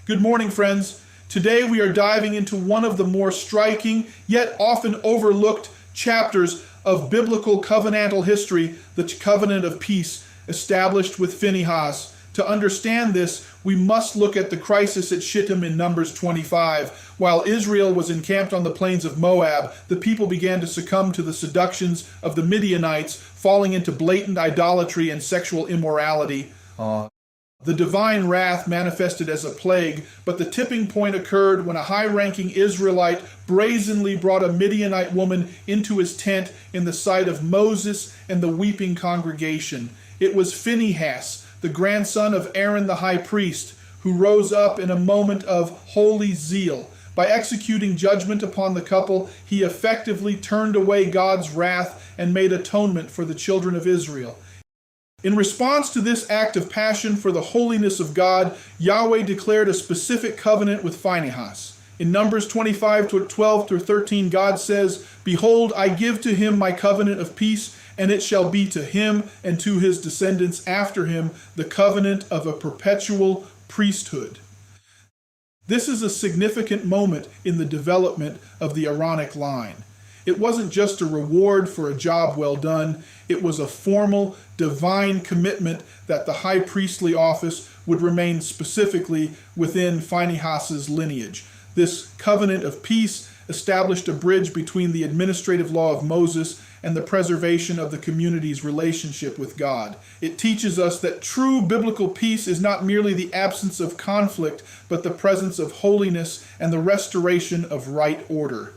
Good morning, friends. Today we are diving into one of the more striking, yet often overlooked chapters of biblical covenantal history, the covenant of peace established with Phinehas. To understand this, we must look at the crisis at Shittim in Numbers 25. While Israel was encamped on the plains of Moab, the people began to succumb to the seductions of the Midianites, falling into blatant idolatry and sexual immorality. The divine wrath manifested as a plague, but the tipping point occurred when a high-ranking Israelite brazenly brought a Midianite woman into his tent in the sight of Moses and the weeping congregation. It was Phinehas, the grandson of Aaron the high priest, who rose up in a moment of holy zeal. By executing judgment upon the couple, he effectively turned away God's wrath and made atonement for the children of Israel. In response to this act of passion for the holiness of God, Yahweh declared a specific covenant with Phinehas. In Numbers 25:12-13, God says, "Behold, I give to him my covenant of peace, and it shall be to him and to his descendants after him the covenant of a perpetual priesthood." This is a significant moment in the development of the Aaronic line. It wasn't just a reward for a job well done. It was a formal, divine commitment that the high priestly office would remain specifically within Phinehas' lineage. This covenant of peace established a bridge between the administrative law of Moses and the preservation of the community's relationship with God. It teaches us that true biblical peace is not merely the absence of conflict, but the presence of holiness and the restoration of right order.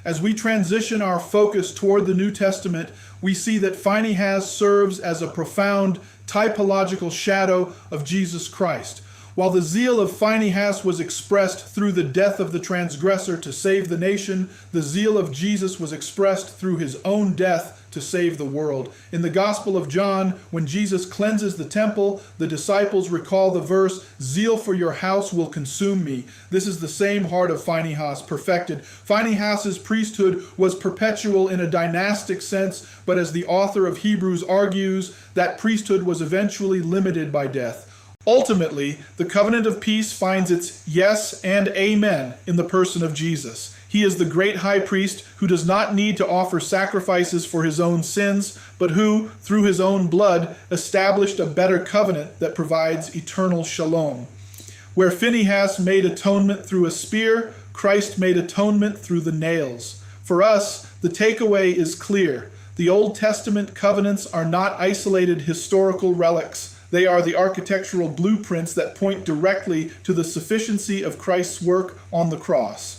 As we transition our focus toward the New Testament, we see that Phinehas serves as a profound typological shadow of Jesus Christ. While the zeal of Phinehas was expressed through the death of the transgressor to save the nation, the zeal of Jesus was expressed through his own death to save the world. In the Gospel of John, when Jesus cleanses the temple, the disciples recall the verse, "Zeal for your house will consume me." This is the same heart of Phinehas perfected. Phinehas' priesthood was perpetual in a dynastic sense, but as the author of Hebrews argues, that priesthood was eventually limited by death. Ultimately, the covenant of peace finds its yes and amen in the person of Jesus. He is the great high priest who does not need to offer sacrifices for his own sins, but who, through his own blood, established a better covenant that provides eternal shalom. Where Phinehas made atonement through a spear, Christ made atonement through the nails. For us, the takeaway is clear. The Old Testament covenants are not isolated historical relics. They are the architectural blueprints that point directly to the sufficiency of Christ's work on the cross.